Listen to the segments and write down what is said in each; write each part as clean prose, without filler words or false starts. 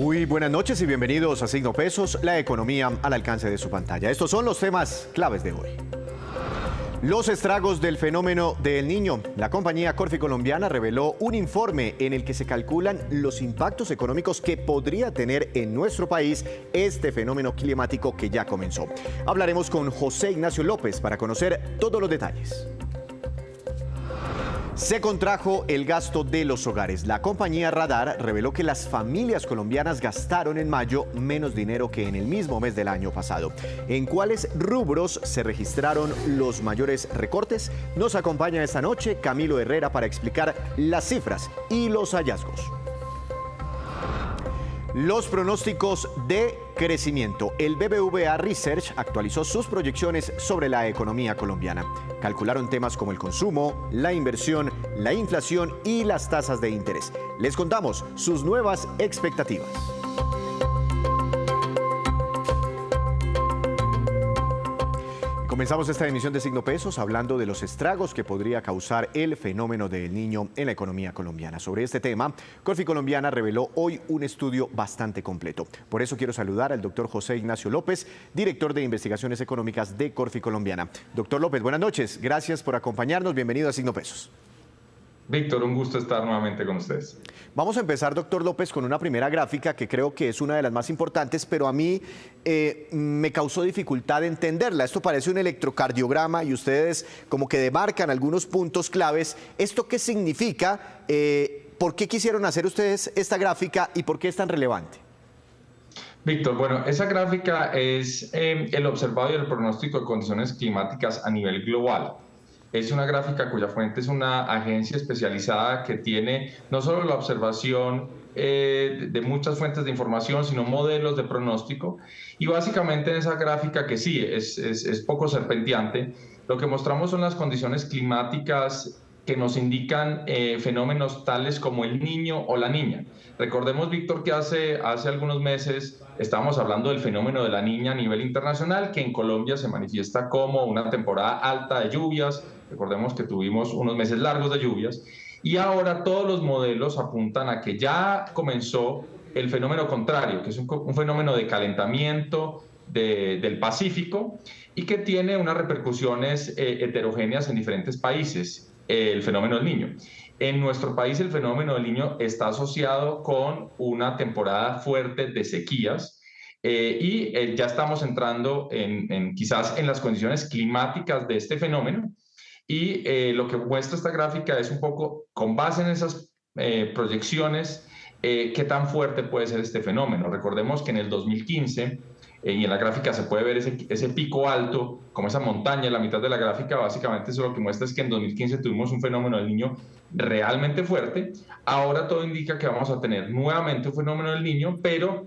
Muy buenas noches y bienvenidos a Signo Pesos, la economía al alcance de su pantalla. Estos son los temas claves de hoy. Los estragos del fenómeno del Niño. La compañía Corfi colombiana reveló un informe en el que se calculan los impactos económicos que podría tener en nuestro país este fenómeno climático que ya comenzó. Hablaremos con José Ignacio López para conocer todos los detalles. Se contrajo el gasto de los hogares. La compañía Radar reveló que las familias colombianas gastaron en mayo menos dinero que en el mismo mes del año pasado. ¿En cuáles rubros se registraron los mayores recortes? Nos acompaña esta noche Camilo Herrera para explicar las cifras y los hallazgos. Los pronósticos de crecimiento. El BBVA Research actualizó sus proyecciones sobre la economía colombiana. Calcularon temas como el consumo, la inversión, la inflación y las tasas de interés. Les contamos sus nuevas expectativas. Comenzamos esta emisión de Signo Pesos hablando de los estragos que podría causar el fenómeno del Niño en la economía colombiana. Sobre este tema, Corfi colombiana reveló hoy un estudio bastante completo. Por eso quiero saludar al doctor José Ignacio López, director de investigaciones económicas de Corfi colombiana. Doctor López, buenas noches. Gracias por acompañarnos. Bienvenido a Signo Pesos. Víctor, un gusto estar nuevamente con ustedes. Vamos a empezar, doctor López, con una primera gráfica que creo que es una de las más importantes, pero a mí me causó dificultad entenderla. Esto parece un electrocardiograma y ustedes como que demarcan algunos puntos claves. ¿Esto qué significa? ¿Por qué quisieron hacer ustedes esta gráfica y por qué es tan relevante? Víctor, bueno, esa gráfica es el observado y el pronóstico de condiciones climáticas a nivel global. Es una gráfica cuya fuente es una agencia especializada que tiene no solo la observación de muchas fuentes de información, sino modelos de pronóstico. Y básicamente en esa gráfica, que sí, es poco serpenteante, lo que mostramos son las condiciones climáticas que nos indican fenómenos tales como el Niño o la Niña. Recordemos, Víctor, que hace algunos meses estábamos hablando del fenómeno de la Niña a nivel internacional, que en Colombia se manifiesta como una temporada alta de lluvias. Recordemos que tuvimos unos meses largos de lluvias. Y ahora todos los modelos apuntan a que ya comenzó el fenómeno contrario, que es un fenómeno de calentamiento del Pacífico y que tiene unas repercusiones heterogéneas en diferentes países, el fenómeno del Niño. En nuestro país el fenómeno del Niño está asociado con una temporada fuerte de sequías y ya estamos entrando quizás en las condiciones climáticas de este fenómeno. Y lo que muestra esta gráfica es un poco, con base en esas proyecciones, qué tan fuerte puede ser este fenómeno. Recordemos que en el 2015, y en la gráfica se puede ver ese pico alto, como esa montaña en la mitad de la gráfica. Básicamente eso lo que muestra es que en 2015 tuvimos un fenómeno del Niño realmente fuerte. Ahora todo indica que vamos a tener nuevamente un fenómeno del Niño, pero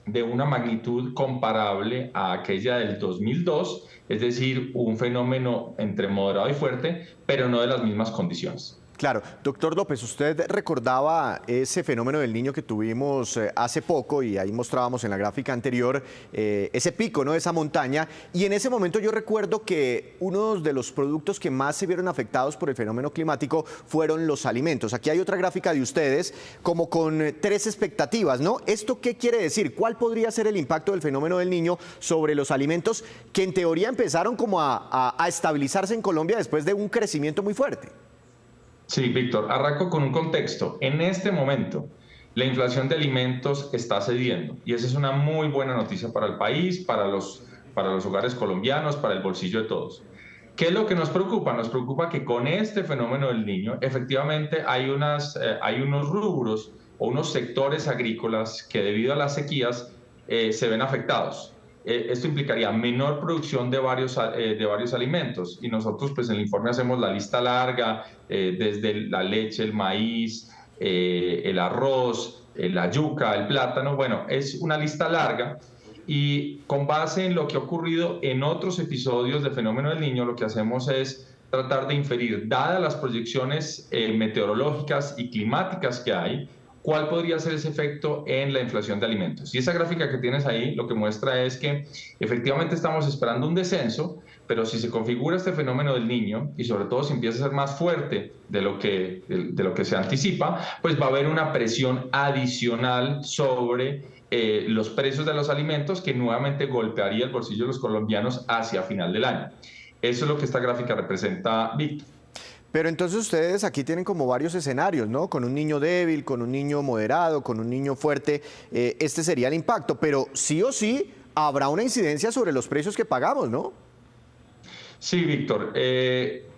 de una magnitud comparable a aquella del 2002, es decir, un fenómeno entre moderado y fuerte, pero no de las mismas condiciones. Claro. Doctor López, usted recordaba ese fenómeno del Niño que tuvimos hace poco y ahí mostrábamos en la gráfica anterior ese pico, ¿no? Esa montaña. Y en ese momento yo recuerdo que uno de los productos que más se vieron afectados por el fenómeno climático fueron los alimentos. Aquí hay otra gráfica de ustedes como con tres expectativas, ¿no? ¿Esto qué quiere decir? ¿Cuál podría ser el impacto del fenómeno del Niño sobre los alimentos que en teoría empezaron como a estabilizarse en Colombia después de un crecimiento muy fuerte? Sí, Víctor, arranco con un contexto. En este momento, la inflación de alimentos está cediendo y esa es una muy buena noticia para el país, para los hogares colombianos, para el bolsillo de todos. ¿Qué es lo que nos preocupa? Nos preocupa que con este fenómeno del Niño, efectivamente hay unos rubros o unos sectores agrícolas que debido a las sequías se ven afectados. Esto implicaría menor producción de varios alimentos y nosotros pues en el informe hacemos la lista larga, desde la leche, el maíz, el arroz, la yuca, el plátano. Bueno, es una lista larga y con base en lo que ha ocurrido en otros episodios del fenómeno del Niño, lo que hacemos es tratar de inferir, dadas las proyecciones meteorológicas y climáticas que hay, cuál podría ser ese efecto en la inflación de alimentos. Y esa gráfica que tienes ahí lo que muestra es que efectivamente estamos esperando un descenso, pero si se configura este fenómeno del Niño, y sobre todo si empieza a ser más fuerte de lo que se anticipa, pues va a haber una presión adicional sobre los precios de los alimentos, que nuevamente golpearía el bolsillo de los colombianos hacia final del año. Eso es lo que esta gráfica representa, Víctor. Pero entonces ustedes aquí tienen como varios escenarios, ¿no? Con un niño débil, con un niño moderado, con un niño fuerte, este sería el impacto, pero sí o sí habrá una incidencia sobre los precios que pagamos, ¿no? Sí, Víctor.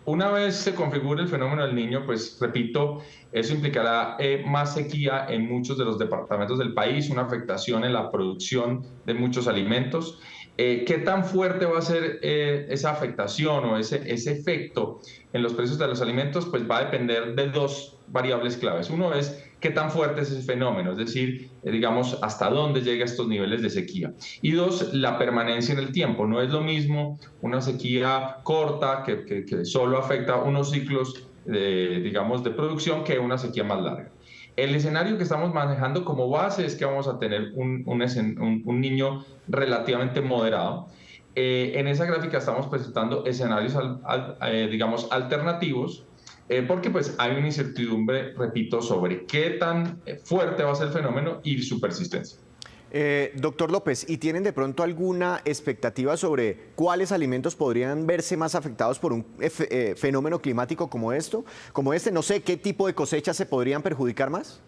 Una vez se configure el fenómeno del niño, pues repito, eso implicará más sequía en muchos de los departamentos del país, una afectación en la producción de muchos alimentos. ¿Qué tan fuerte va a ser esa afectación o ese efecto en los precios de los alimentos? Pues va a depender de dos variables claves. Uno es qué tan fuerte es ese fenómeno, es decir, digamos, hasta dónde llega estos niveles de sequía. Y dos, la permanencia en el tiempo. No es lo mismo una sequía corta que solo afecta unos ciclos, digamos, de producción que una sequía más larga. El escenario que estamos manejando como base es que vamos a tener un niño relativamente moderado. En esa gráfica estamos presentando escenarios, digamos, alternativos, porque pues hay una incertidumbre, repito, sobre qué tan fuerte va a ser el fenómeno y su persistencia. Doctor López, ¿y tienen de pronto alguna expectativa sobre cuáles alimentos podrían verse más afectados por un fenómeno climático como esto? Como este, no sé, ¿qué tipo de cosechas se podrían perjudicar más?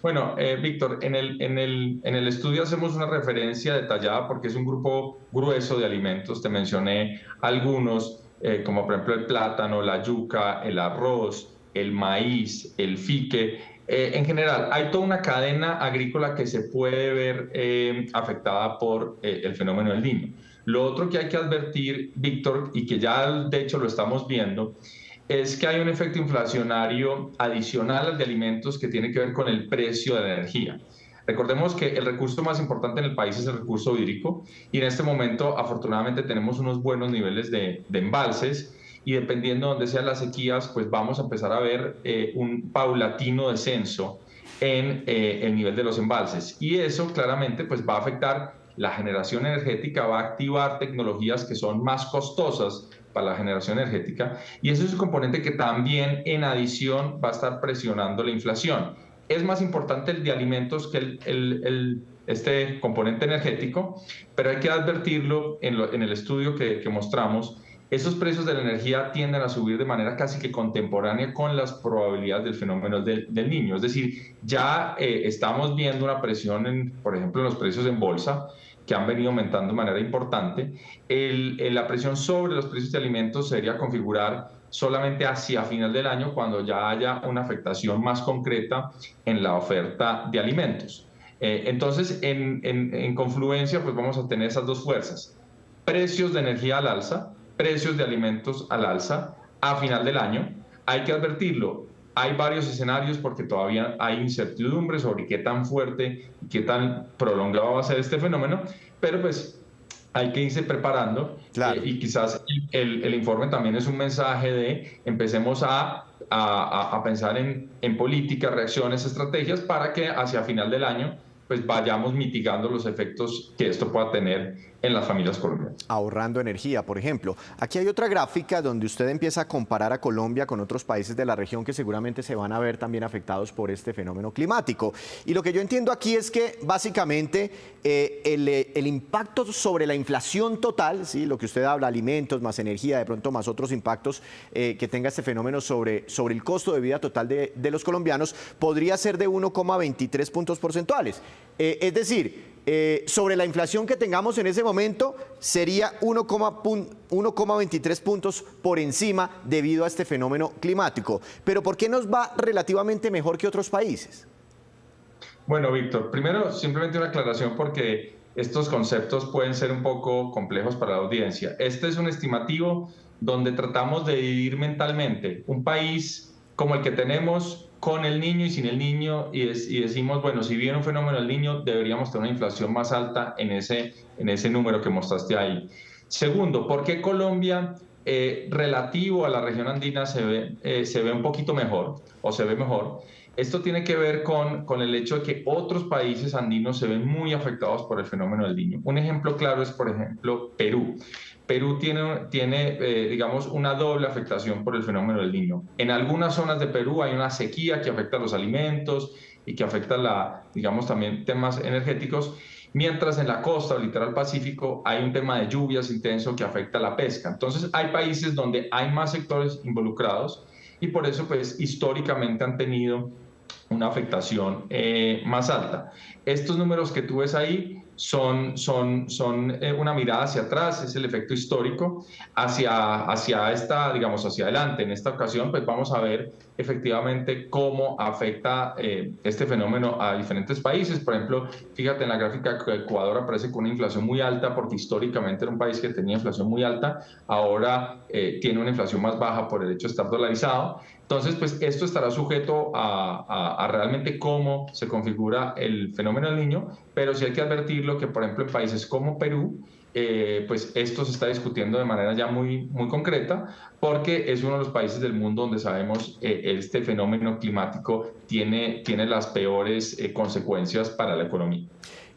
Bueno, Víctor, en el estudio hacemos una referencia detallada porque es un grupo grueso de alimentos. Te mencioné algunos, como por ejemplo el plátano, la yuca, el arroz, el maíz, el fique. En general, hay toda una cadena agrícola que se puede ver afectada por el fenómeno del Niño. Lo otro que hay que advertir, Víctor, y que ya de hecho lo estamos viendo, es que hay un efecto inflacionario adicional al de alimentos que tiene que ver con el precio de la energía. Recordemos que el recurso más importante en el país es el recurso hídrico y en este momento afortunadamente tenemos unos buenos niveles de embalses y dependiendo de dónde sean las sequías, pues vamos a empezar a ver un paulatino descenso en el nivel de los embalses y eso claramente pues va a afectar la generación energética, va a activar tecnologías que son más costosas para la generación energética y eso es un componente que también en adición va a estar presionando la inflación. Es más importante el de alimentos que este componente energético, pero hay que advertirlo en el estudio que mostramos. Esos precios de la energía tienden a subir de manera casi que contemporánea con las probabilidades del fenómeno del niño. Es decir, ya estamos viendo una presión, por ejemplo, en los precios en bolsa, que han venido aumentando de manera importante. La presión sobre los precios de alimentos sería configurar solamente hacia final del año, cuando ya haya una afectación más concreta en la oferta de alimentos. Entonces, en confluencia, pues vamos a tener esas dos fuerzas. Precios de energía al alza, precios de alimentos al alza a final del año. Hay que advertirlo, hay varios escenarios porque todavía hay incertidumbre sobre qué tan fuerte y qué tan prolongado va a ser este fenómeno, pero pues hay que irse preparando. Claro. Y quizás el informe también es un mensaje de empecemos a pensar en políticas, reacciones, estrategias para que hacia final del año pues vayamos mitigando los efectos que esto pueda tener en las familias colombianas. Ahorrando energía, por ejemplo. Aquí hay otra gráfica donde usted empieza a comparar a Colombia con otros países de la región que seguramente se van a ver también afectados por este fenómeno climático. Y lo que yo entiendo aquí es que básicamente el impacto sobre la inflación total, ¿sí? Lo que usted habla, alimentos más energía, de pronto más otros impactos que tenga este fenómeno sobre el costo de vida total de los colombianos, podría ser de 1,23 puntos porcentuales. Es decir, sobre la inflación que tengamos en ese momento sería 1,23 puntos por encima debido a este fenómeno climático. Pero ¿por qué nos va relativamente mejor que otros países? Bueno, Víctor, primero simplemente una aclaración porque estos conceptos pueden ser un poco complejos para la audiencia. Este es un estimativo donde tratamos de dividir mentalmente un país como el que tenemos con el niño y sin el niño y decimos, bueno, si viene un fenómeno del niño, deberíamos tener una inflación más alta en ese número que mostraste ahí. Segundo, ¿por qué Colombia relativo a la región andina se ve un poquito mejor o se ve mejor? Esto tiene que ver con el hecho de que otros países andinos se ven muy afectados por el fenómeno del niño. Un ejemplo claro es, por ejemplo, Perú. Perú tiene digamos, una doble afectación por el fenómeno del niño. En algunas zonas de Perú hay una sequía que afecta a los alimentos y que afecta digamos, también temas energéticos, mientras en la costa o litoral pacífico hay un tema de lluvias intenso que afecta la pesca. Entonces hay países donde hay más sectores involucrados y por eso pues históricamente han tenido una afectación más alta. Estos números que tú ves ahí son una mirada hacia atrás, es el efecto histórico, hacia adelante. En esta ocasión, pues vamos a ver efectivamente cómo afecta este fenómeno a diferentes países. Por ejemplo, fíjate en la gráfica que Ecuador aparece con una inflación muy alta, porque históricamente era un país que tenía inflación muy alta, ahora tiene una inflación más baja por el hecho de estar dolarizado. Entonces, pues esto estará sujeto a realmente cómo se configura el fenómeno del Niño, pero sí hay que advertirlo que, por ejemplo, en países como Perú, pues esto se está discutiendo de manera ya muy concreta, porque es uno de los países del mundo donde sabemos este fenómeno climático tiene las peores consecuencias para la economía.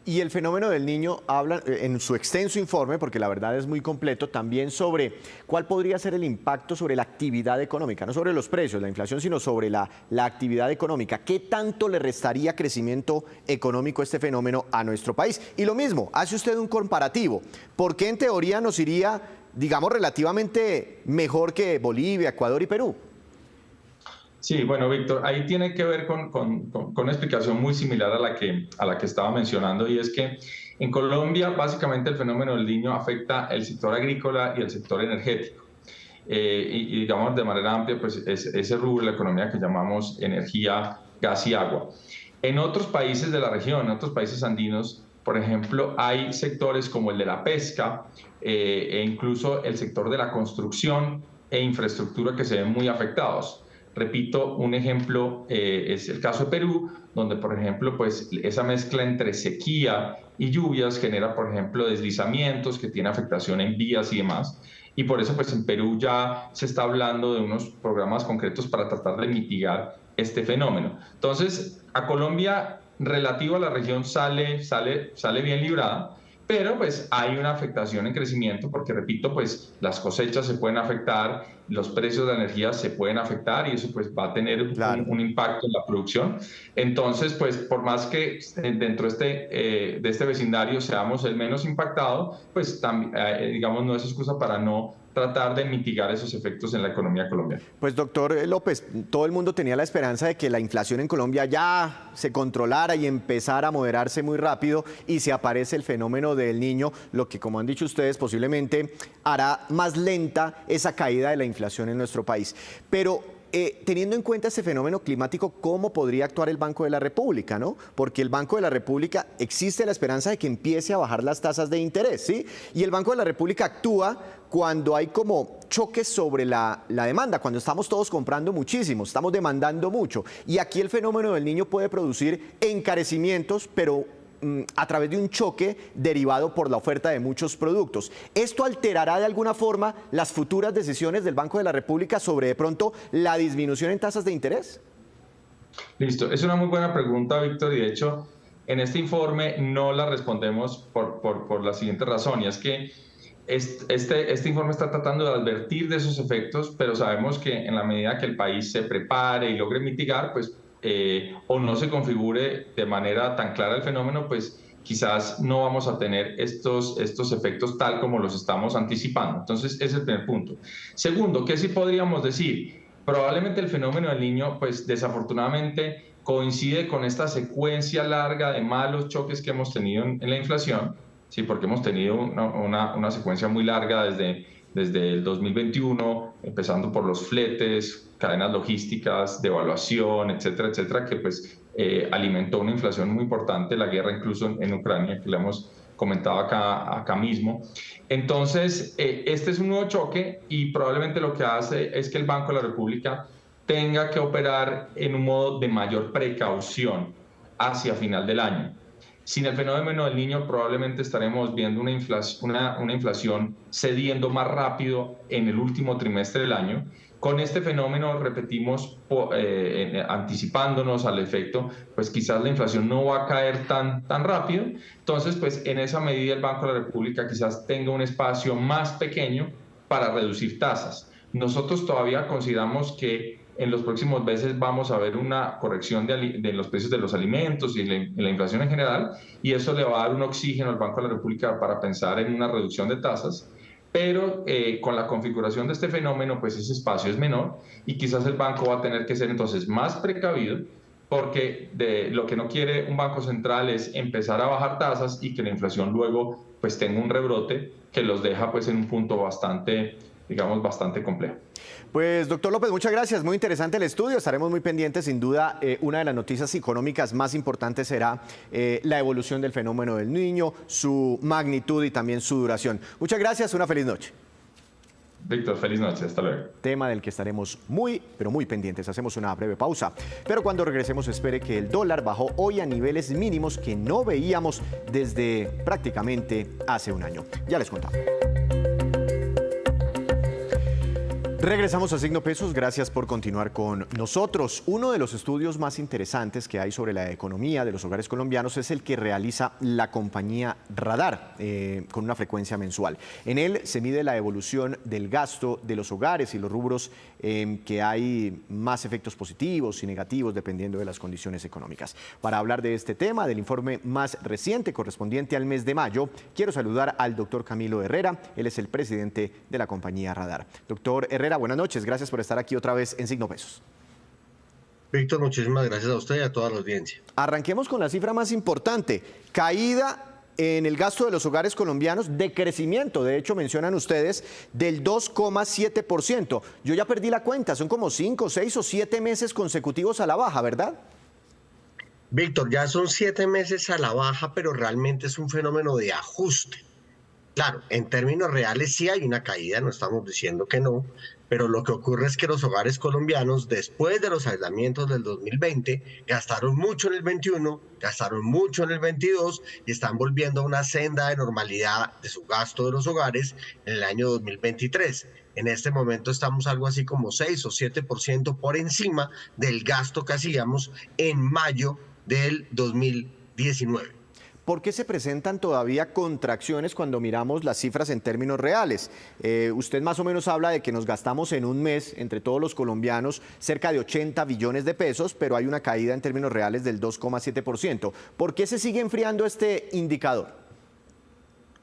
Y el fenómeno del Niño habla en su extenso informe, porque la verdad es muy completo, también sobre cuál podría ser el impacto sobre la actividad económica, no sobre los precios, la inflación, sino sobre la actividad económica. ¿Qué tanto le restaría crecimiento económico este fenómeno a nuestro país? Y lo mismo, hace usted un comparativo. ¿Por qué en teoría nos iría, digamos, relativamente mejor que Bolivia, Ecuador y Perú? Sí, bueno, Víctor, ahí tiene que ver con una explicación muy similar a la que estaba mencionando, y es que en Colombia básicamente el fenómeno del Niño afecta el sector agrícola y el sector energético. Y digamos de manera amplia, pues ese rubro de la economía que llamamos energía, gas y agua. En otros países de la región, en otros países andinos, por ejemplo, hay sectores como el de la pesca e incluso el sector de la construcción e infraestructura que se ven muy afectados. Repito, un ejemplo es el caso de Perú, donde, por ejemplo, pues esa mezcla entre sequía y lluvias genera, por ejemplo, deslizamientos que tiene afectación en vías y demás. Y por eso, pues en Perú ya se está hablando de unos programas concretos para tratar de mitigar este fenómeno. Entonces, a Colombia, relativo a la región, sale bien librada, pero pues hay una afectación en crecimiento porque, repito, pues las cosechas se pueden afectar, los precios de la energía se pueden afectar y eso pues va a tener Claro. un impacto en la producción. Entonces, pues por más que dentro de este vecindario seamos el menos impactado, pues digamos no es excusa para no tratar de mitigar esos efectos en la economía colombiana. Pues doctor López, todo el mundo tenía la esperanza de que la inflación en Colombia ya se controlara y empezara a moderarse muy rápido, y si aparece el fenómeno del Niño, lo que, como han dicho ustedes, posiblemente hará más lenta esa caída de la inflación en nuestro país. Pero teniendo en cuenta ese fenómeno climático, ¿cómo podría actuar el Banco de la República, no? Porque el Banco de la República, existe la esperanza de que empiece a bajar las tasas de interés, ¿sí? Y el Banco de la República actúa cuando hay como choques sobre la demanda, cuando estamos todos comprando muchísimo, estamos demandando mucho. Y aquí el fenómeno del Niño puede producir encarecimientos, pero a través de un choque derivado por la oferta de muchos productos. ¿Esto alterará de alguna forma las futuras decisiones del Banco de la República sobre de pronto la disminución en tasas de interés? Listo, es una muy buena pregunta, Víctor, y de hecho en este informe no la respondemos por la siguiente razón, y es que este informe está tratando de advertir de esos efectos, pero sabemos que en la medida que el país se prepare y logre mitigar, pues o no se configure de manera tan clara el fenómeno, pues quizás no vamos a tener estos efectos tal como los estamos anticipando. Entonces, ese es el primer punto. Segundo, ¿qué sí podríamos decir? Probablemente el fenómeno del Niño, pues desafortunadamente coincide con esta secuencia larga de malos choques que hemos tenido en la inflación, ¿sí? Porque hemos tenido una secuencia muy larga desde el 2021, empezando por los fletes, cadenas logísticas, devaluación, etcétera, etcétera, que pues alimentó una inflación muy importante, la guerra incluso en Ucrania, que le hemos comentado acá mismo. Entonces, este es un nuevo choque y probablemente lo que hace es que el Banco de la República tenga que operar en un modo de mayor precaución hacia final del año. Sin el fenómeno del Niño probablemente estaremos viendo una inflación cediendo más rápido en el último trimestre del año. Con este fenómeno, repetimos, anticipándonos al efecto, pues quizás la inflación no va a caer tan rápido. Entonces, pues en esa medida el Banco de la República quizás tenga un espacio más pequeño para reducir tasas. Nosotros todavía consideramos que en los próximos meses vamos a ver una corrección de los precios de los alimentos y la inflación en general, y eso le va a dar un oxígeno al Banco de la República para pensar en una reducción de tasas. Pero con la configuración de este fenómeno, pues ese espacio es menor y quizás el banco va a tener que ser entonces más precavido, porque lo que no quiere un banco central es empezar a bajar tasas y que la inflación luego pues tenga un rebrote que los deja pues en un punto bastante, digamos, bastante complejo. Pues doctor López, muchas gracias, muy interesante el estudio, estaremos muy pendientes, sin duda una de las noticias económicas más importantes será la evolución del fenómeno del Niño, su magnitud y también su duración. Muchas gracias, una feliz noche. Víctor, feliz noche, hasta luego. Tema del que estaremos muy, pero muy pendientes. Hacemos una breve pausa, pero cuando regresemos espere que el dólar bajó hoy a niveles mínimos que no veíamos desde prácticamente hace un año. Ya les contamos. Regresamos a Signo Pesos, gracias por continuar con nosotros. Uno de los estudios más interesantes que hay sobre la economía de los hogares colombianos es el que realiza la compañía Radar, con una frecuencia mensual. En él se mide la evolución del gasto de los hogares y los rubros que hay más efectos positivos y negativos dependiendo de las condiciones económicas. Para hablar de este tema, del informe más reciente correspondiente al mes de mayo, quiero saludar al doctor Camilo Herrera, él es el presidente de la compañía Radar. Doctor Herrera, buenas noches, gracias por estar aquí otra vez en Signo Pesos. Víctor, muchísimas gracias a usted y a toda la audiencia. Arranquemos con la cifra más importante, caída en el gasto de los hogares colombianos, de crecimiento, de hecho mencionan ustedes, del 2,7%. Yo ya perdí la cuenta, son como 5, 6 o 7 meses consecutivos a la baja, ¿verdad? Víctor, ya son 7 meses a la baja, pero realmente es un fenómeno de ajuste. Claro, en términos reales sí hay una caída, no estamos diciendo que no, pero lo que ocurre es que los hogares colombianos, después de los aislamientos del 2020, gastaron mucho en el 21, gastaron mucho en el 22 y están volviendo a una senda de normalidad de su gasto de los hogares en el año 2023. En este momento estamos algo así como 6 o 7% por encima del gasto que hacíamos en mayo del 2019. ¿Por qué se presentan todavía contracciones cuando miramos las cifras en términos reales? Usted más o menos habla de que nos gastamos en un mes, entre todos los colombianos, cerca de 80 billones de pesos, pero hay una caída en términos reales del 2,7%. ¿Por qué se sigue enfriando este indicador?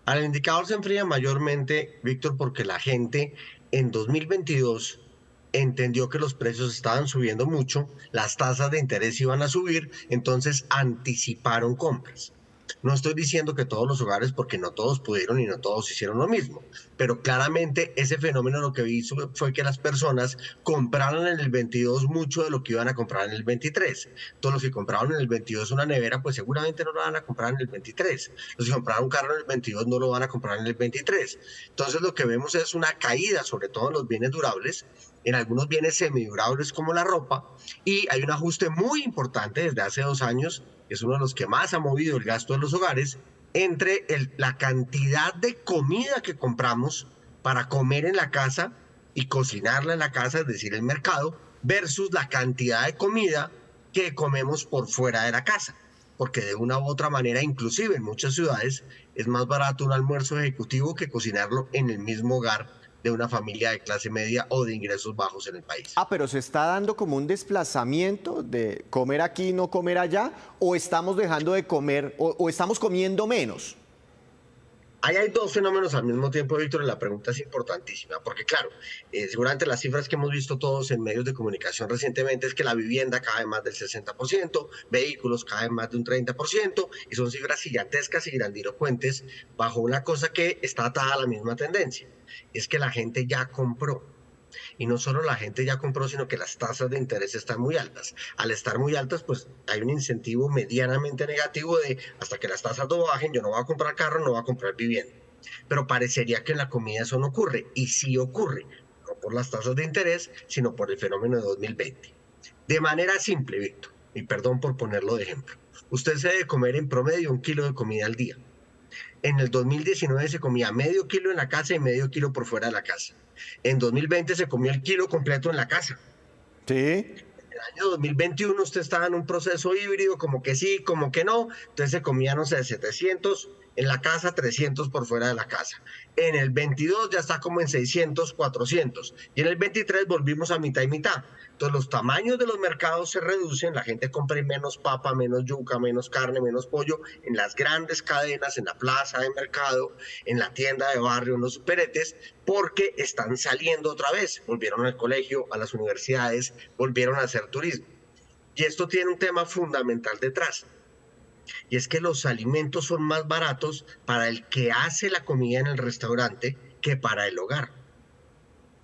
El indicador se enfría mayormente, Víctor, porque la gente en 2022 entendió que los precios estaban subiendo mucho, las tasas de interés iban a subir, entonces anticiparon compras. No estoy diciendo que todos los hogares, porque no todos pudieron y no todos hicieron lo mismo, pero claramente ese fenómeno lo que hizo fue que las personas compraron en el 22 mucho de lo que iban a comprar en el 23. Todos los que compraron en el 22 una nevera, pues seguramente no lo van a comprar en el 23. Los que compraron un carro en el 22 no lo van a comprar en el 23. Entonces lo que vemos es una caída, sobre todo en los bienes durables, en algunos bienes semidurables como la ropa, y hay un ajuste muy importante desde hace 2 años, que es uno de los que más ha movido el gasto de los hogares, entre la cantidad de comida que compramos para comer en la casa y cocinarla en la casa, es decir, el mercado, versus la cantidad de comida que comemos por fuera de la casa. Porque de una u otra manera, inclusive en muchas ciudades, es más barato un almuerzo ejecutivo que cocinarlo en el mismo hogar de una familia de clase media o de ingresos bajos en el país. Pero ¿se está dando como un desplazamiento de comer aquí, no comer allá? ¿O estamos dejando de comer o estamos comiendo menos? Ahí hay dos fenómenos al mismo tiempo, Víctor, y la pregunta es importantísima, porque claro, seguramente las cifras que hemos visto todos en medios de comunicación recientemente es que la vivienda cae más del 60%, vehículos caen más de un 30%, y son cifras gigantescas y grandilocuentes bajo una cosa que está atada a la misma tendencia, es que la gente ya compró. Y no solo la gente ya compró, sino que las tasas de interés están muy altas. Al estar muy altas, pues hay un incentivo medianamente negativo de hasta que las tasas no bajen, yo no voy a comprar carro, no voy a comprar vivienda. Pero parecería que en la comida eso no ocurre, y sí ocurre, no por las tasas de interés, sino por el fenómeno de 2020. De manera simple, Víctor, y perdón por ponerlo de ejemplo, usted se debe comer en promedio 1 kilo de comida al día. En el 2019 se comía medio kilo en la casa y medio kilo por fuera de la casa. En 2020 se comió el kilo completo en la casa. Sí. En el año 2021 usted estaba en un proceso híbrido, como que sí, como que no. Entonces se comía, no sé, 700 En la casa, 300 por fuera de la casa. En el 22 ya está como en 600, 400. Y en el 23 volvimos a mitad y mitad. Entonces los tamaños de los mercados se reducen, la gente compra menos papa, menos yuca, menos carne, menos pollo en las grandes cadenas, en la plaza de mercado, en la tienda de barrio, en los superetes, porque están saliendo otra vez. Volvieron al colegio, a las universidades, volvieron a hacer turismo. Y esto tiene un tema fundamental detrás. Y es que los alimentos son más baratos para el que hace la comida en el restaurante que para el hogar,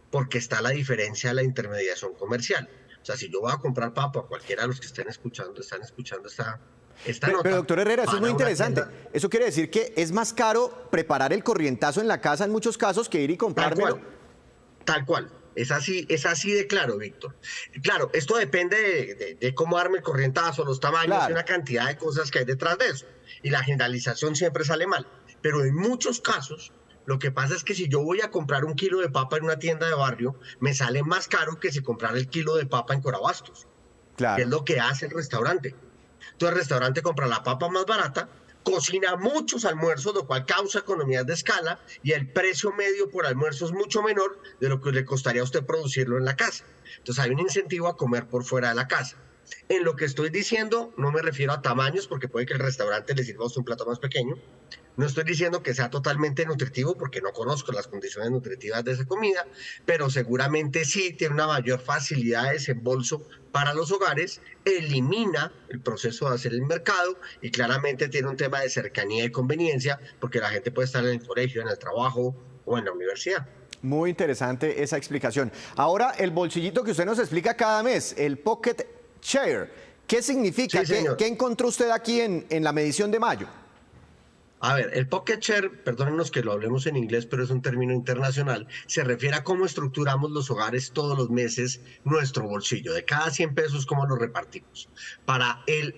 porque está la diferencia de la intermediación comercial. O sea, si yo voy a comprar papa, cualquiera de los que están escuchando esta nota. Pero doctor Herrera, eso es muy interesante. Tienda. Eso quiere decir que es más caro preparar el corrientazo en la casa en muchos casos que ir y comprármelo. Tal cual. Es así de claro, Víctor. Claro, esto depende de cómo arme el corrientazo, los tamaños, Claro. y una cantidad de cosas que hay detrás de eso. Y la generalización siempre sale mal. Pero en muchos casos, lo que pasa es que si yo voy a comprar un kilo de papa en una tienda de barrio, me sale más caro que si comprar el kilo de papa en Corabastos, que es Claro. lo que hace el restaurante. Entonces el restaurante compra la papa más barata, cocina muchos almuerzos, lo cual causa economías de escala, y el precio medio por almuerzo es mucho menor de lo que le costaría a usted producirlo en la casa. Entonces hay un incentivo a comer por fuera de la casa. En lo que estoy diciendo no me refiero a tamaños, porque puede que el restaurante le sirva a usted un plato más pequeño. No estoy diciendo que sea totalmente nutritivo, porque no conozco las condiciones nutritivas de esa comida, pero seguramente sí tiene una mayor facilidad de desembolso para los hogares, elimina el proceso de hacer el mercado y claramente tiene un tema de cercanía y conveniencia, porque la gente puede estar en el colegio, en el trabajo o en la universidad. Muy interesante esa explicación. Ahora, el bolsillito que usted nos explica cada mes, el Pocket Share, ¿qué significa? Sí, señor. ¿Qué encontró usted aquí en la medición de mayo? A ver, el pocket share, perdónenos que lo hablemos en inglés, pero es un término internacional, se refiere a cómo estructuramos los hogares todos los meses nuestro bolsillo. De cada 100 pesos, cómo lo repartimos. Para el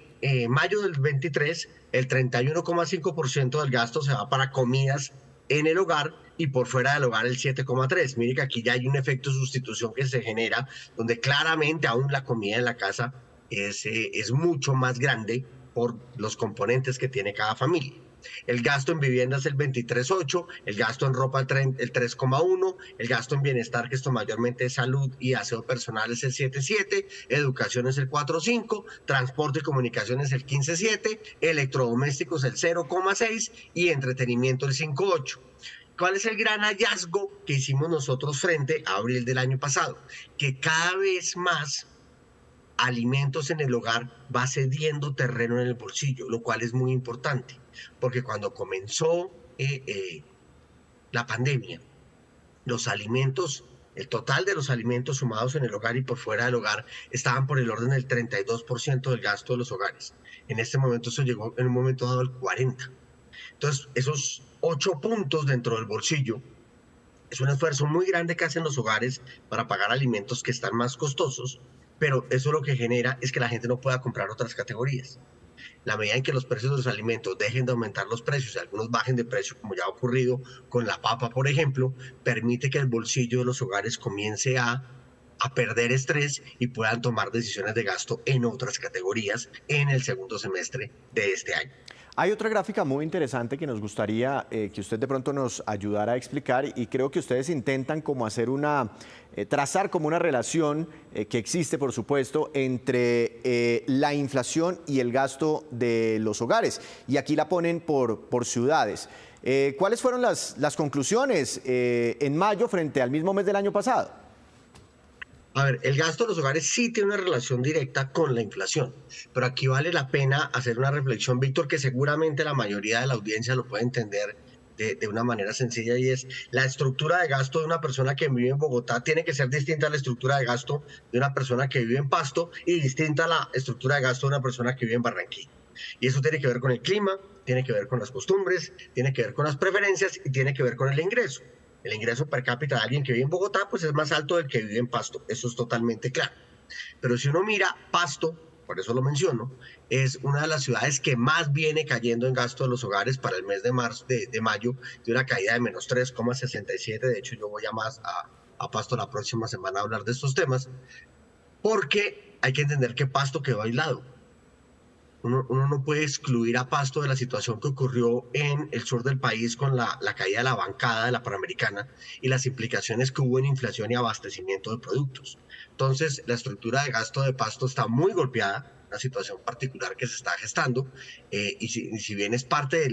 mayo del 23, el 31,5% del gasto se va para comidas en el hogar y por fuera del hogar el 7,3%. Mire que aquí ya hay un efecto de sustitución que se genera, donde claramente aún la comida en la casa es mucho más grande por los componentes que tiene cada familia. El gasto en vivienda es el 23,8%, el gasto en ropa el 3,1%, el gasto en bienestar, que esto mayormente es salud y aseo personal, es el 7,7%, educación es el 4,5%, transporte y comunicación es el 15,7%, electrodomésticos el 0,6% y entretenimiento el 5,8%. ¿Cuál es el gran hallazgo que hicimos nosotros frente a abril del año pasado? Que cada vez más alimentos en el hogar va cediendo terreno en el bolsillo, lo cual es muy importante, porque cuando comenzó la pandemia, los alimentos, el total de los alimentos sumados en el hogar y por fuera del hogar estaban por el orden del 32% del gasto de los hogares. En este momento eso llegó en un momento dado al 40%. Entonces, esos 8 puntos dentro del bolsillo es un esfuerzo muy grande que hacen los hogares para pagar alimentos que están más costosos, pero eso lo que genera es que la gente no pueda comprar otras categorías. La medida en que los precios de los alimentos dejen de aumentar los precios y algunos bajen de precio, como ya ha ocurrido con la papa, por ejemplo, permite que el bolsillo de los hogares comience a perder estrés y puedan tomar decisiones de gasto en otras categorías en el segundo semestre de este año. Hay otra gráfica muy interesante que nos gustaría que usted de pronto nos ayudara a explicar y creo que ustedes intentan como hacer trazar como una relación que existe, por supuesto, entre la inflación y el gasto de los hogares. Y aquí la ponen por ciudades. ¿Cuáles fueron las conclusiones en mayo frente al mismo mes del año pasado? A ver, el gasto de los hogares sí tiene una relación directa con la inflación, pero aquí vale la pena hacer una reflexión, Víctor, que seguramente la mayoría de la audiencia lo puede entender de una manera sencilla, y es la estructura de gasto de una persona que vive en Bogotá tiene que ser distinta a la estructura de gasto de una persona que vive en Pasto y distinta a la estructura de gasto de una persona que vive en Barranquilla. Y eso tiene que ver con el clima, tiene que ver con las costumbres, tiene que ver con las preferencias y tiene que ver con el ingreso. El ingreso per cápita de alguien que vive en Bogotá pues es más alto del que vive en Pasto, eso es totalmente claro. Pero si uno mira Pasto, por eso lo menciono, es una de las ciudades que más viene cayendo en gasto de los hogares para el mes de mayo, de una caída de menos 3,67. De hecho, yo voy a Pasto la próxima semana a hablar de estos temas, porque hay que entender que Pasto quedó aislado. uno no puede excluir a Pasto de la situación que ocurrió en el sur del país con la caída de la bancada de la Panamericana y las implicaciones que hubo en inflación y abastecimiento de productos. Entonces, la estructura de gasto de Pasto está muy golpeada, una situación particular que se está gestando, y si bien es parte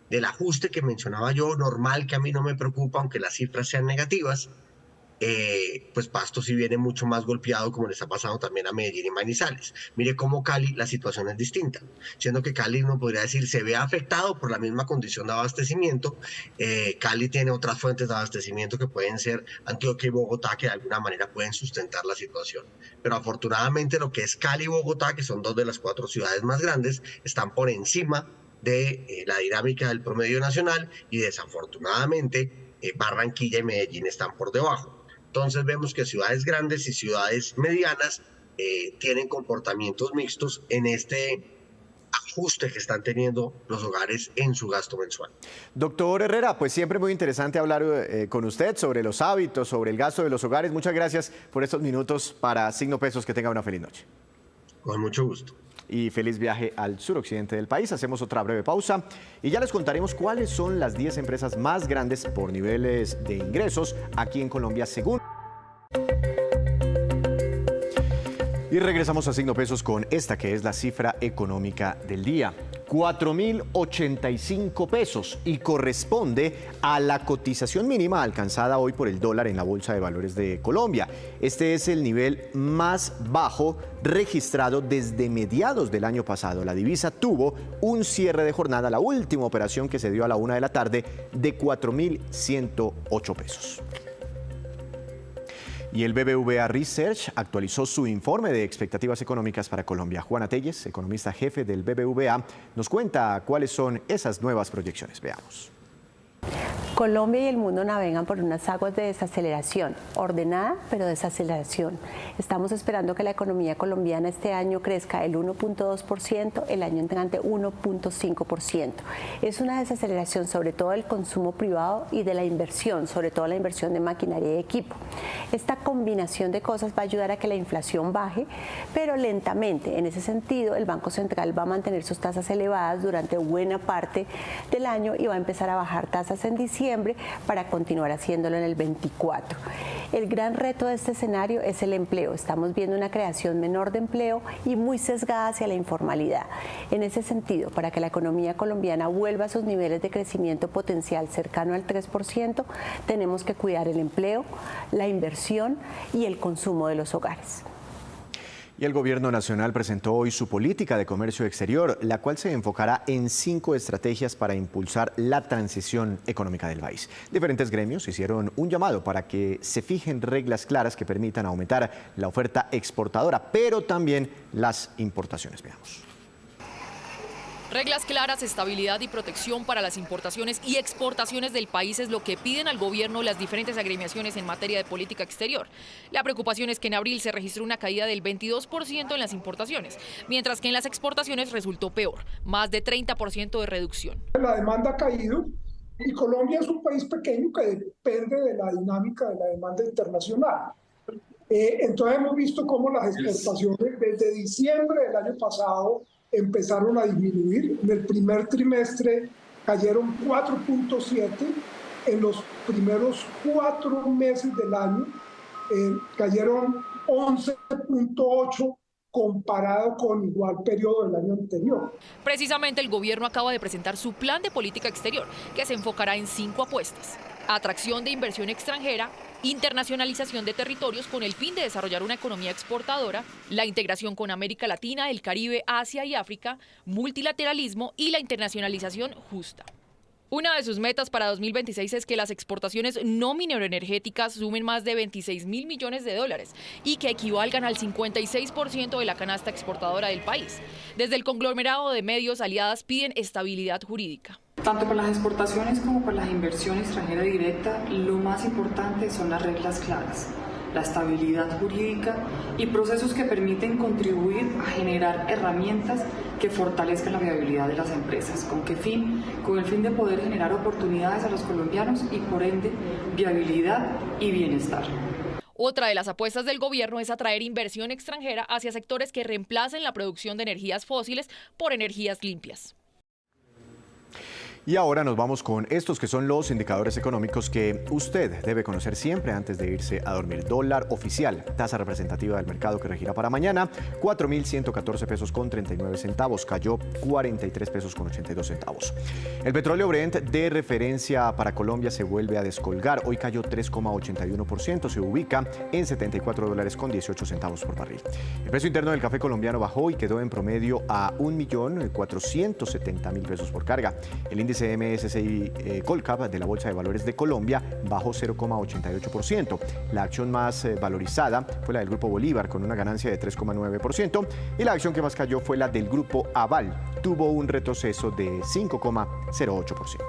del ajuste que mencionaba yo, normal, que a mí no me preocupa, aunque las cifras sean negativas, pues Pasto sí viene mucho más golpeado, como le está pasando también a Medellín y Manizales. Mire cómo Cali la situación es distinta, siendo que Cali, uno podría decir, se ve afectado por la misma condición de abastecimiento. Cali tiene otras fuentes de abastecimiento que pueden ser Antioquia y Bogotá, que de alguna manera pueden sustentar la situación. Pero afortunadamente lo que es Cali y Bogotá, que son dos de las 4 ciudades más grandes, están por encima de la dinámica del promedio nacional, y desafortunadamente Barranquilla y Medellín están por debajo. Entonces vemos que ciudades grandes y ciudades medianas tienen comportamientos mixtos en este ajuste que están teniendo los hogares en su gasto mensual. Doctor Herrera, pues siempre muy interesante hablar con usted sobre los hábitos, sobre el gasto de los hogares. Muchas gracias por estos minutos para Signo Pesos. Que tenga una feliz noche. Con mucho gusto. Y feliz viaje al suroccidente del país. Hacemos otra breve pausa y ya les contaremos cuáles son las 10 empresas más grandes por niveles de ingresos aquí en Colombia según. Y regresamos a Signo Pesos con esta que es la cifra económica del día. 4.085 pesos y corresponde a la cotización mínima alcanzada hoy por el dólar en la Bolsa de Valores de Colombia. Este es el nivel más bajo registrado desde mediados del año pasado. La divisa tuvo un cierre de jornada, la última operación que se dio a la 1 de la tarde, de 4.108 pesos. Y el BBVA Research actualizó su informe de expectativas económicas para Colombia. Juana Telles, economista jefe del BBVA, nos cuenta cuáles son esas nuevas proyecciones. Veamos. Colombia y el mundo navegan por unas aguas de desaceleración, ordenada pero desaceleración. Estamos esperando que la economía colombiana este año crezca el 1.2%, el año entrante 1.5%. Es una desaceleración sobre todo del consumo privado y de la inversión, sobre todo la inversión de maquinaria y equipo. Esta combinación de cosas va a ayudar a que la inflación baje, pero lentamente. En ese sentido, el Banco Central va a mantener sus tasas elevadas durante buena parte del año y va a empezar a bajar tasas en diciembre para continuar haciéndolo en el 24. El gran reto de este escenario es el empleo. Estamos viendo una creación menor de empleo y muy sesgada hacia la informalidad. En ese sentido, para que la economía colombiana vuelva a sus niveles de crecimiento potencial cercano al 3%, tenemos que cuidar el empleo, la inversión y el consumo de los hogares. Y el Gobierno Nacional presentó hoy su política de comercio exterior, la cual se enfocará en 5 estrategias para impulsar la transición económica del país. Diferentes gremios hicieron un llamado para que se fijen reglas claras que permitan aumentar la oferta exportadora, pero también las importaciones. Veamos. Reglas claras, estabilidad y protección para las importaciones y exportaciones del país es lo que piden al gobierno las diferentes agremiaciones en materia de política exterior. La preocupación es que en abril se registró una caída del 22% en las importaciones, mientras que en las exportaciones resultó peor, más de 30% de reducción. La demanda ha caído y Colombia es un país pequeño que depende de la dinámica de la demanda internacional. Entonces hemos visto cómo las exportaciones desde diciembre del año pasado empezaron a disminuir. En el primer trimestre cayeron 4.7, en los primeros 4 meses del año cayeron 11.8 comparado con igual periodo del año anterior. Precisamente el gobierno acaba de presentar su plan de política exterior, que se enfocará en 5 apuestas: atracción de inversión extranjera, internacionalización de territorios con el fin de desarrollar una economía exportadora, la integración con América Latina, el Caribe, Asia y África, multilateralismo y la internacionalización justa. Una de sus metas para 2026 es que las exportaciones no mineroenergéticas sumen más de 26.000 millones de dólares y que equivalgan al 56% de la canasta exportadora del país. Desde el conglomerado de medios aliadas piden estabilidad jurídica. Tanto para las exportaciones como para la inversión extranjera directa, lo más importante son las reglas claras, la estabilidad jurídica y procesos que permiten contribuir a generar herramientas que fortalezcan la viabilidad de las empresas. ¿Con qué fin? Con el fin de poder generar oportunidades a los colombianos y por ende viabilidad y bienestar. Otra de las apuestas del gobierno es atraer inversión extranjera hacia sectores que reemplacen la producción de energías fósiles por energías limpias. Y ahora nos vamos con estos que son los indicadores económicos que usted debe conocer siempre antes de irse a dormir. Dólar oficial, tasa representativa del mercado que regirá para mañana, 4.114 pesos con 39 centavos, cayó 43 pesos con 82 centavos. El petróleo Brent de referencia para Colombia se vuelve a descolgar, hoy cayó 3,81%, se ubica en $74 con 18 centavos por barril. El precio interno del café colombiano bajó y quedó en promedio a 1.470.000 pesos por carga. El índice MSCI Colcap de la Bolsa de Valores de Colombia bajó 0,88%. La acción más valorizada fue la del Grupo Bolívar con una ganancia de 3,9% y la acción que más cayó fue la del Grupo Aval, tuvo un retroceso de 5,08%.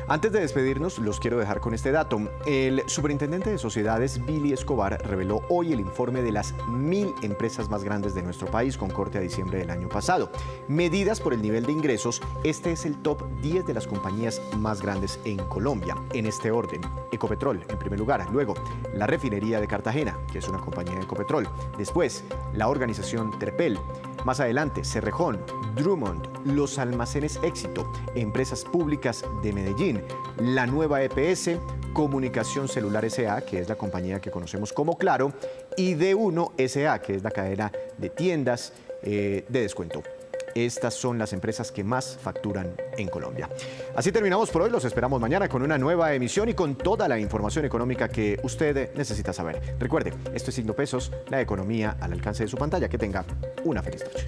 Antes de despedirnos, los quiero dejar con este dato. El superintendente de sociedades, Billy Escobar, reveló hoy el informe de las 1.000 empresas más grandes de nuestro país con corte a diciembre del año pasado. Medidas por el nivel de ingresos, este es el top 10 de las compañías más grandes en Colombia. En este orden, Ecopetrol en primer lugar, luego la Refinería de Cartagena, que es una compañía de Ecopetrol, después la organización Terpel, más adelante Cerrejón, Drummond, los almacenes Éxito, Empresas Públicas de Medellín, la nueva EPS, Comunicación Celular S.A., que es la compañía que conocemos como Claro, y D1 S.A., que es la cadena de tiendas de descuento. Estas son las empresas que más facturan en Colombia. Así terminamos por hoy. Los esperamos mañana con una nueva emisión y con toda la información económica que usted necesita saber. Recuerde, esto es Signo Pesos, la economía al alcance de su pantalla. Que tenga una feliz noche.